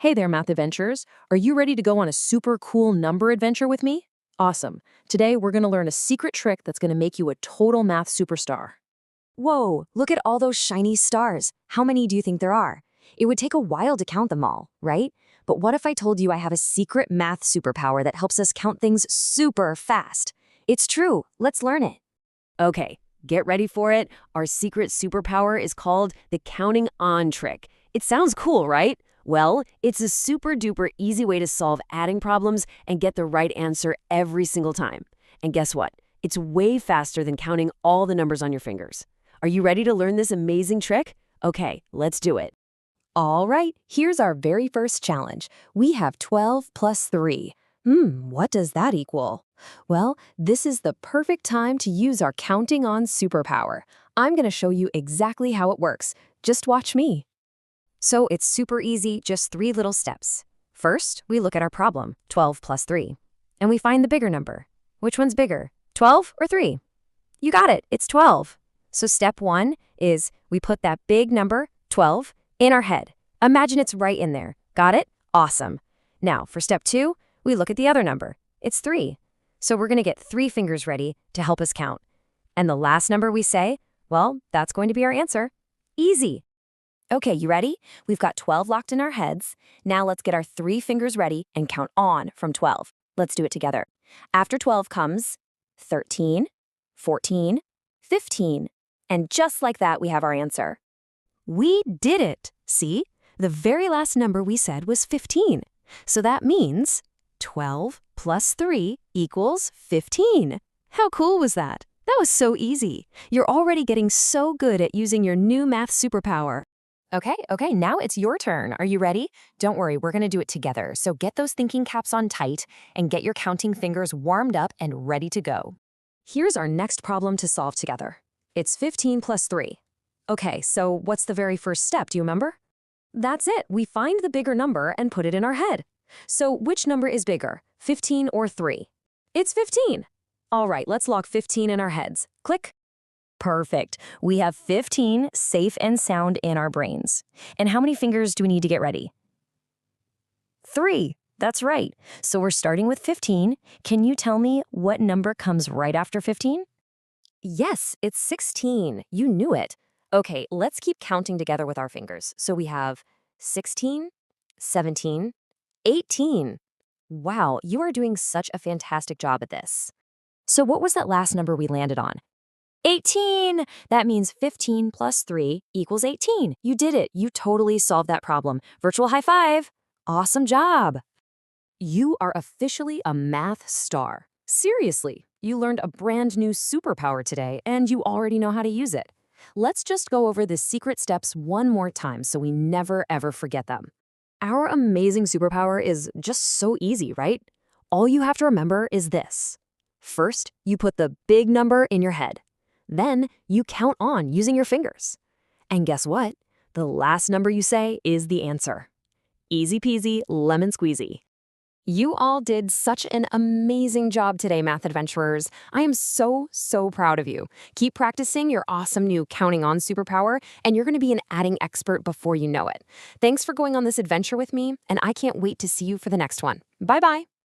Hey there, math adventurers. Are you ready to go on a super cool number adventure with me? Awesome. Today, we're going to learn a secret trick that's going to make you a total math superstar. Whoa, look at all those shiny stars. How many do you think there are? It would take a while to count them all, right? But what if I told you I have a secret math superpower that helps us count things super fast? It's true. Let's learn it. Okay, get ready for it. Our secret superpower is called the counting on trick. It sounds cool, right? Well, it's a super duper easy way to solve adding problems and get the right answer every single time. And guess what? It's way faster than counting all the numbers on your fingers. Are you ready to learn this amazing trick? Okay, let's do it. All right, here's our very first challenge. We have 12 plus 3. What does that equal? Well, this is the perfect time to use our counting on superpower. I'm going to show you exactly how it works. Just watch me. So it's super easy, just 3 little steps. First, we look at our problem, 12 plus 3. And we find the bigger number. Which one's bigger, 12 or 3? You got it, it's 12. So step 1 is we put that big number, 12, in our head. Imagine it's right in there. Got it? Awesome. Now, for step 2, we look at the other number. It's 3. So we're going to get 3 fingers ready to help us count. And the last number we say, well, that's going to be our answer. Easy. Okay, you ready? We've got 12 locked in our heads. Now let's get our 3 fingers ready and count on from 12. Let's do it together. After 12 comes 13, 14, 15. And just like that, we have our answer. We did it. See? The very last number we said was 15. So that means 12 plus 3 equals 15. How cool was that? That was so easy. You're already getting so good at using your new math superpower. Okay, now it's your turn. Are you ready? Don't worry, we're going to do it together. So get those thinking caps on tight and get your counting fingers warmed up and ready to go. Here's our next problem to solve together. It's 15 plus 3. Okay, so what's the very first step, do you remember? That's it. We find the bigger number and put it in our head. So which number is bigger, 15 or 3? It's 15. All right, let's log 15 in our heads. Click. Perfect. We have 15 safe and sound in our brains. And how many fingers do we need to get ready? 3. That's right. So we're starting with 15. Can you tell me what number comes right after 15? Yes, it's 16. You knew it. Okay, let's keep counting together with our fingers. So we have 16, 17, 18. Wow, you are doing such a fantastic job at this. So what was that last number we landed on? 18! That means 15 plus 3 equals 18. You did it. You totally solved that problem. Virtual high five. Awesome job. You are officially a math star. Seriously, you learned a brand new superpower today, and you already know how to use it. Let's just go over the secret steps one more time so we never ever forget them. Our amazing superpower is just so easy, right? All you have to remember is this. First, you put the big number in your head. Then you count on using your fingers. And guess what? The last number you say is the answer. Easy peasy, lemon squeezy. You all did such an amazing job today, math adventurers. I am so proud of you. Keep practicing your awesome new counting on superpower, and you're going to be an adding expert before you know it. Thanks for going on this adventure with me, and I can't wait to see you for the next one. Bye-bye.